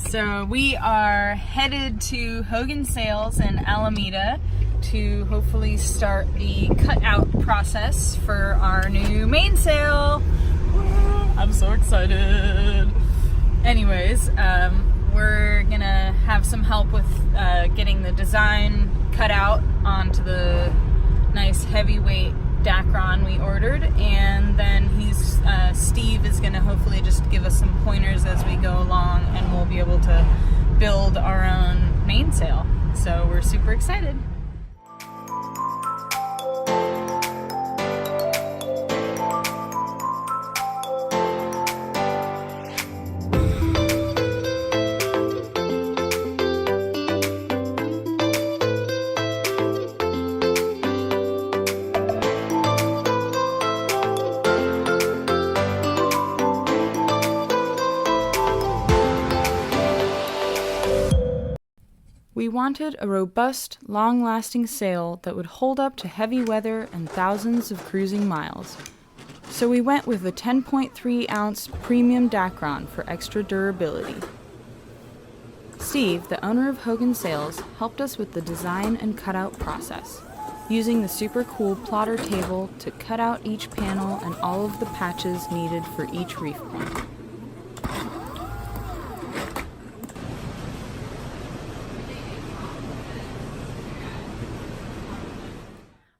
So we are headed to Hogin Sails in Alameda to hopefully start the cutout process for our new mainsail. I'm so excited. Anyways, we're gonna have some help with getting the design cut out onto the nice heavyweight Dacron we ordered, and then Steve is gonna hopefully just give us some pointers as we go along, and we'll be able to build our own mainsail. So we're super excited. We wanted a robust, long-lasting sail that would hold up to heavy weather and thousands of cruising miles. So we went with a 10.3-ounce premium Dacron for extra durability. Steve, the owner of Hogin Sails, helped us with the design and cutout process, using the super cool plotter table to cut out each panel and all of the patches needed for each reef point.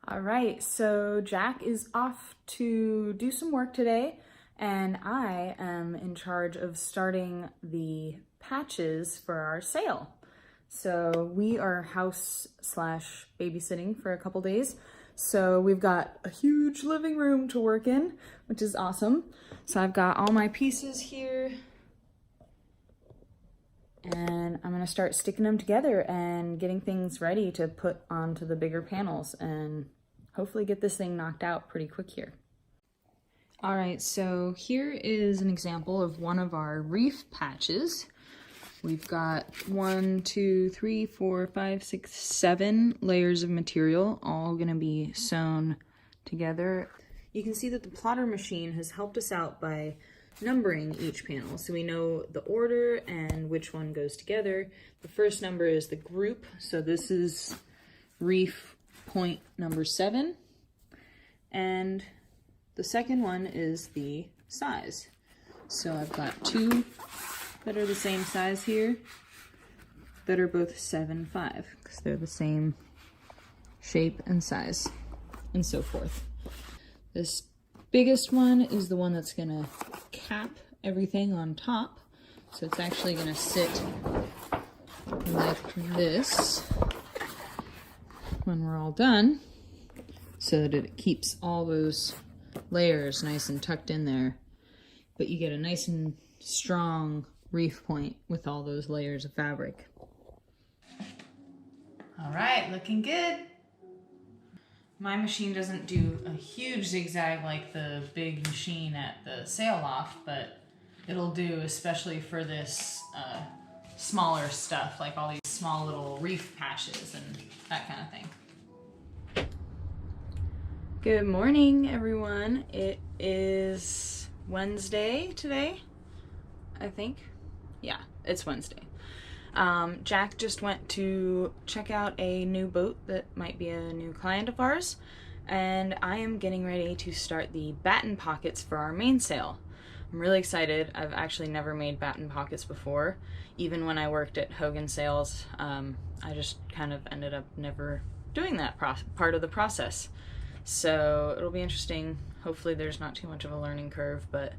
Alright, so Jack is off to do some work today, and I am in charge of starting the patches for our sail. So we are house/babysitting for a couple days, so we've got a huge living room to work in, which is awesome. So I've got all my pieces here, and I'm gonna start sticking them together and getting things ready to put onto the bigger panels and hopefully get this thing knocked out pretty quick here. All right, so here is an example of one of our reef patches. We've got 1, 2, 3, 4, 5, 6, 7 layers of material, all gonna be sewn together. You can see that the plotter machine has helped us out by numbering each panel, so we know the order and which one goes together. The first number is the group, so this is reef point number 7, and the second one is the size. So I've got 2 that are the same size here that are both 7.5 because they're the same shape and size, and so forth. This biggest one is the one that's gonna cap everything on top, so it's actually gonna sit like this when we're all done, so that it keeps all those layers nice and tucked in there, but you get a nice and strong reef point with all those layers of fabric. All right, looking good. My machine doesn't do a huge zigzag like the big machine at the sail loft, but it'll do especially for this smaller stuff, like all these small little reef patches and that kind of thing. Good morning, everyone. It is Wednesday today, I think. Yeah, it's Wednesday. Jack just went to check out a new boat that might be a new client of ours, and I am getting ready to start the batten pockets for our mainsail. I'm really excited. I've actually never made batten pockets before. Even when I worked at Hogin Sails, I just kind of ended up never doing that part of the process. So it'll be interesting. Hopefully there's not too much of a learning curve, but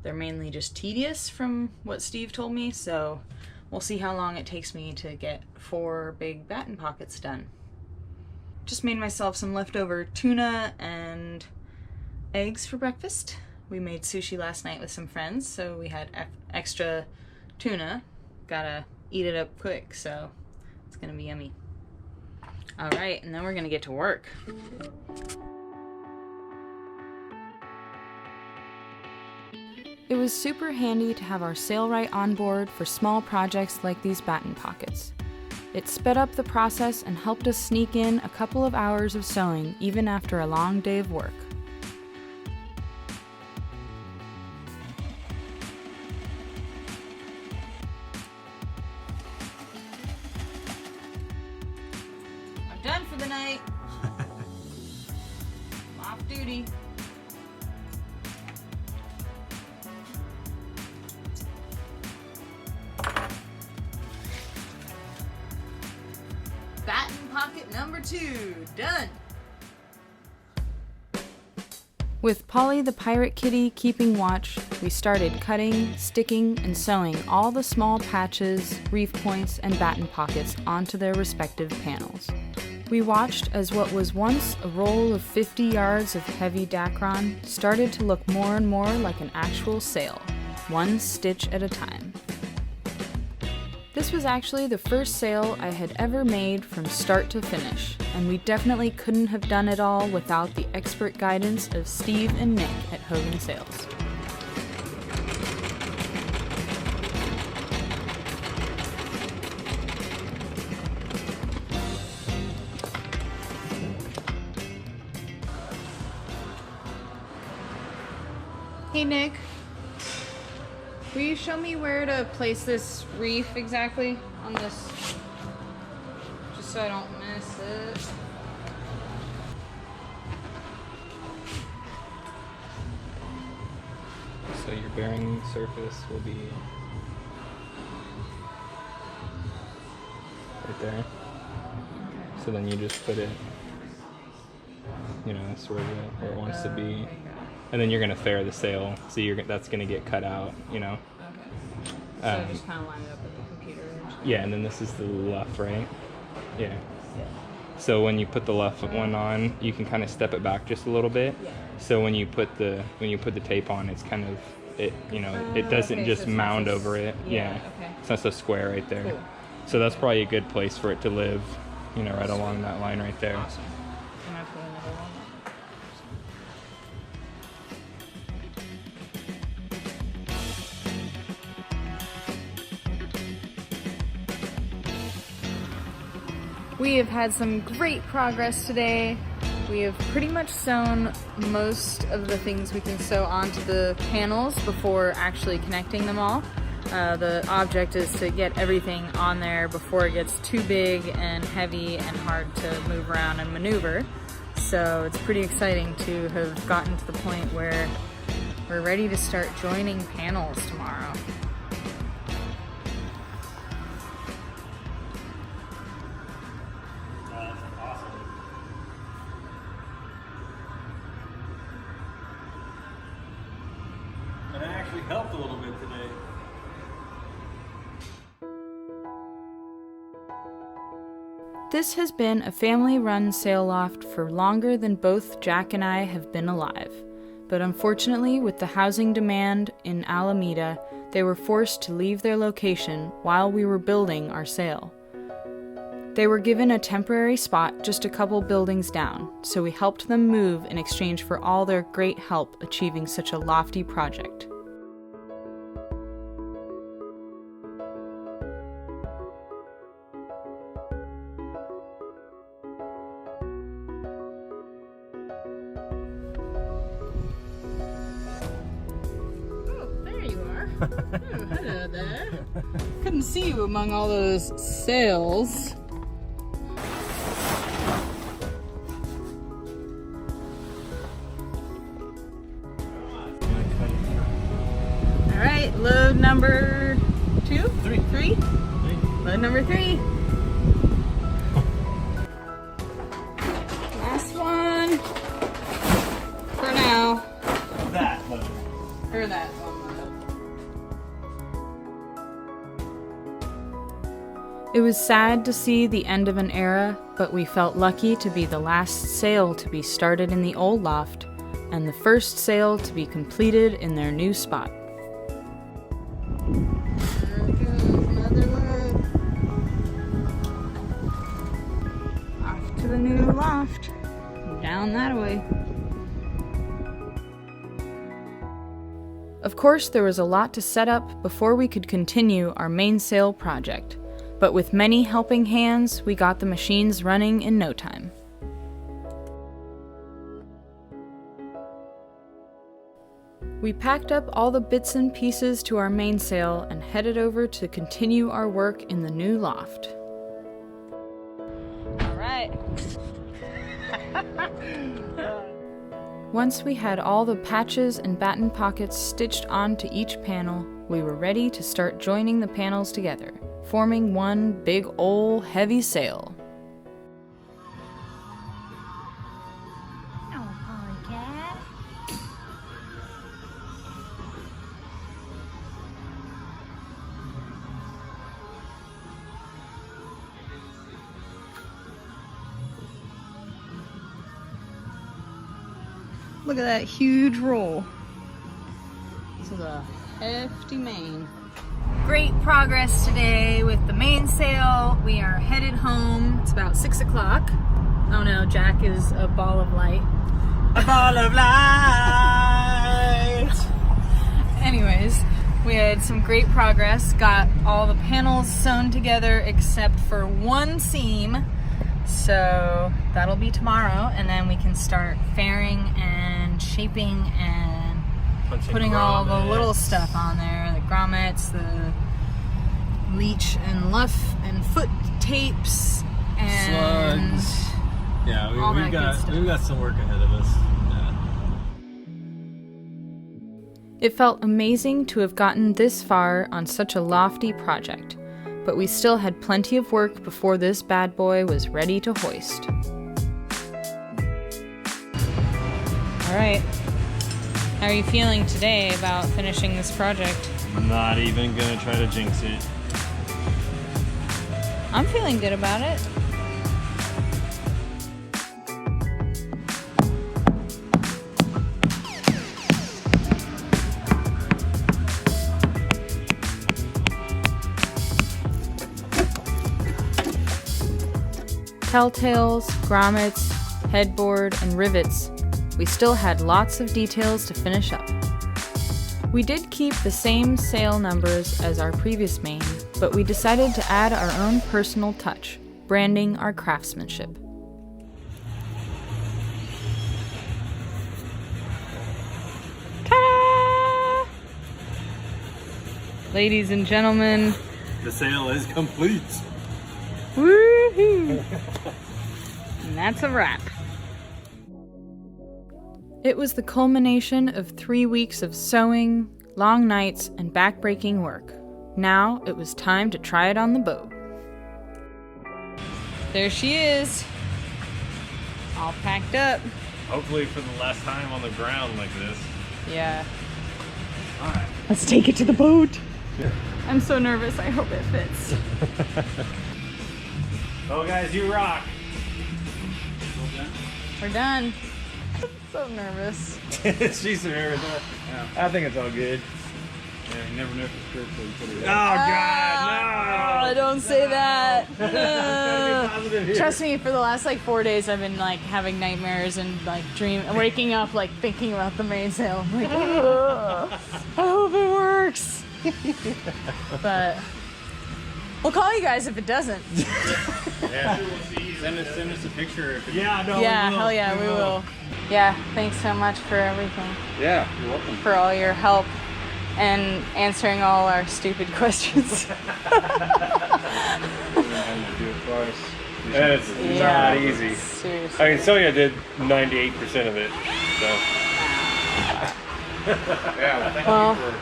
they're mainly just tedious from what Steve told me, so we'll see how long it takes me to get 4 big batten pockets done. Just made myself some leftover tuna and eggs for breakfast. We made sushi last night with some friends, so we had extra tuna. Gotta eat it up quick, so it's gonna be yummy. All right, and then we're gonna get to work. It was super handy to have our Sailrite on board for small projects like these batten pockets. It sped up the process and helped us sneak in a couple of hours of sewing even after a long day of work. off duty. Batten pocket number 2, done. With Polly the pirate kitty keeping watch, we started cutting, sticking, and sewing all the small patches, reef points, and batten pockets onto their respective panels. We watched as what was once a roll of 50 yards of heavy Dacron started to look more and more like an actual sail, one stitch at a time. This was actually the first sail I had ever made from start to finish, and we definitely couldn't have done it all without the expert guidance of Steve and Nick at Hogin Sails. Hey Nick, will you show me where to place this reef exactly on this, just so I don't miss it? So your bearing surface will be right there. Okay. So then you just put it, you know, sort of where it wants to be. And then you're going to fair the sail, so that's going to get cut out, you know. Okay. So just kind of line it up with the computer. Yeah, and then this is the left, right? Yeah. So when you put the left one on, you can kind of step it back just a little bit. Yeah. So when you put the tape on, it's kind of it doesn't just so mound over it. Yeah. Okay. So that's a square right there. Cool. So that's probably a good place for it to live, you know, right along that line right there. Awesome. Can I put another one? We have had some great progress today. We have pretty much sewn most of the things we can sew onto the panels before actually connecting them all. The object is to get everything on there before it gets too big and heavy and hard to move around and maneuver. So it's pretty exciting to have gotten to the point where we're ready to start joining panels tomorrow. And it actually helped a little bit today. This has been a family-run sail loft for longer than both Jack and I have been alive. But unfortunately, with the housing demand in Alameda, they were forced to leave their location while we were building our sail. They were given a temporary spot just a couple buildings down, so we helped them move in exchange for all their great help achieving such a lofty project. Oh, there you are. Oh, hello there. Couldn't see you among all those sails. Alright, load number 2? 3? Load number 3. Last one. For now. That load. For that one load. It was sad to see the end of an era, but we felt lucky to be the last sail to be started in the old loft, and the first sail to be completed in their new spot. There we go, another load. Off to the new loft. Down that way. Of course, there was a lot to set up before we could continue our mainsail project, but with many helping hands, we got the machines running in no time. We packed up all the bits and pieces to our mainsail and headed over to continue our work in the new loft. All right. Once we had all the patches and batten pockets stitched onto each panel, we were ready to start joining the panels together, forming one big ol' heavy sail. Look at that huge roll. This is a hefty main. Great progress today with the mainsail. We are headed home. It's about 6 o'clock. Oh no, Jack is a ball of light. A ball of light! Anyways, we had some great progress. Got all the panels sewn together except for one seam. So that'll be tomorrow, and then we can start fairing and shaping and putting all the little stuff on there, the grommets, the leech and luff and foot tapes and slugs. Yeah, all that good stuff. we've got some work ahead of us. Yeah. It felt amazing to have gotten this far on such a lofty project, but we still had plenty of work before this bad boy was ready to hoist. All right, how are you feeling today about finishing this project? I'm not even gonna try to jinx it. I'm feeling good about it. Telltales, grommets, headboard, and rivets. We still had lots of details to finish up. We did keep the same sail numbers as our previous main, but we decided to add our own personal touch, branding our craftsmanship. Ta-da! Ladies and gentlemen, The sail is complete. woohoo! And that's a wrap. It was the culmination of 3 weeks of sewing, long nights, and back-breaking work. Now it was time to try it on the boat. There she is, all packed up. Hopefully for the last time on the ground like this. Yeah. All right. Let's take it to the boat. I'm so nervous, I hope it fits. Oh guys, you rock. We're done. So nervous. She's nervous. Yeah. I think it's all good. Yeah, you never know if it's true until you put it Oh, God, no! don't say that. Positive here. Trust me, for the last like 4 days, I've been like having nightmares and like waking up like thinking about the mainsail. I'm like, I hope it works. But we'll call you guys if it doesn't. Yeah. Send us a picture if it Yeah, no, Yeah, we will. hell yeah, we will. Yeah, thanks so much for everything. Yeah, you're welcome. For all your help and answering all our stupid questions. It's not easy. Seriously. I mean, Sonya did 98% of it, so. Yeah, well, thank you for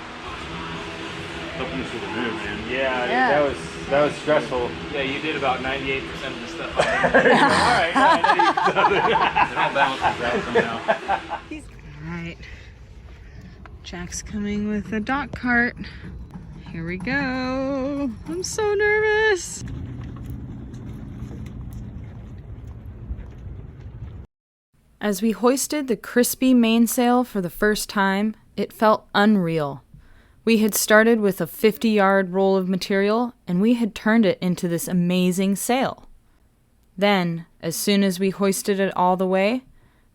helping us with the move, man. Yeah, that was stressful. Yeah, you did about 98% of the stuff. All right, it all balances out somehow. Alright. Jack's coming with a dock cart. Here we go. I'm so nervous. As we hoisted the crispy mainsail for the first time, it felt unreal. We had started with a 50-yard roll of material, and we had turned it into this amazing sail. Then, as soon as we hoisted it all the way,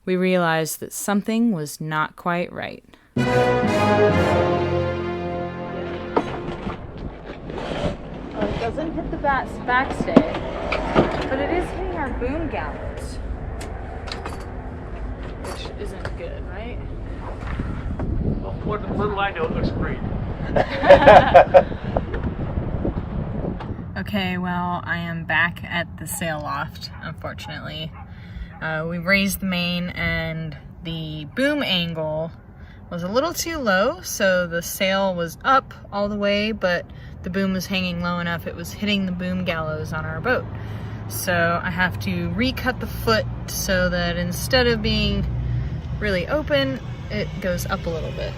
we realized that something was not quite right. Well, it doesn't hit the backstay, but it is hitting our boom gallows, which isn't good, right? Well, what little I know, it looks great. Okay, well, I am back at the sail loft, unfortunately. We raised the main and the boom angle was a little too low, so the sail was up all the way, but the boom was hanging low enough it was hitting the boom gallows on our boat. So I have to recut the foot so that instead of being really open, it goes up a little bit.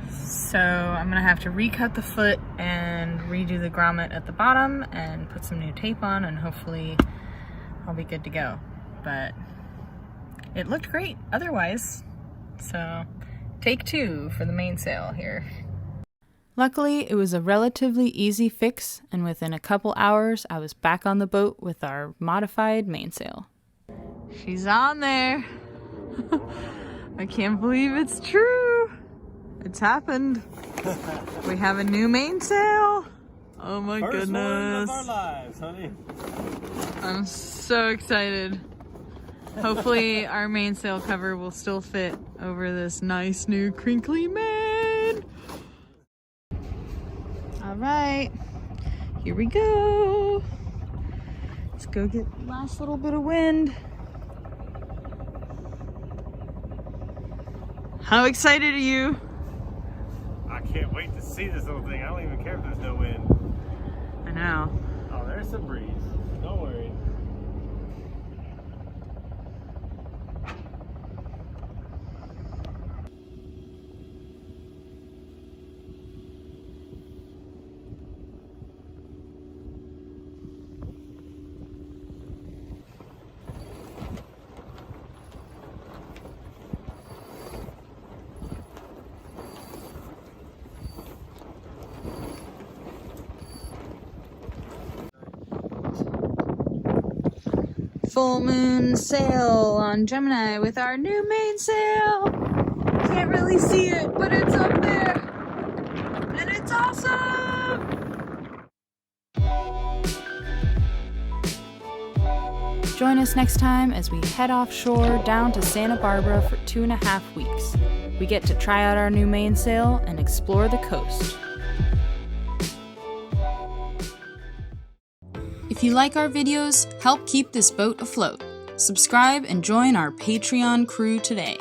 So I'm gonna have to recut the foot and redo the grommet at the bottom and put some new tape on, and hopefully I'll be good to go. But it looked great otherwise. So take 2 for the mainsail here. Luckily, it was a relatively easy fix, and within a couple hours, I was back on the boat with our modified mainsail. She's on there. I can't believe it's true. It's happened. We have a new mainsail. Oh my goodness. First one of our lives, honey. I'm so excited. Hopefully our mainsail cover will still fit over this nice new crinkly main. All right, here we go. Let's go get the last little bit of wind. How excited are you? I can't wait to see this little thing. I don't even care if there's no wind. I know. Oh, there's some breeze. Don't worry. Full moon sail on Gemini with our new mainsail. Can't really see it, but it's up there. And it's awesome! Join us next time as we head offshore down to Santa Barbara for 2.5 weeks. We get to try out our new mainsail and explore the coast. If you like our videos, help keep this boat afloat. Subscribe and join our Patreon crew today.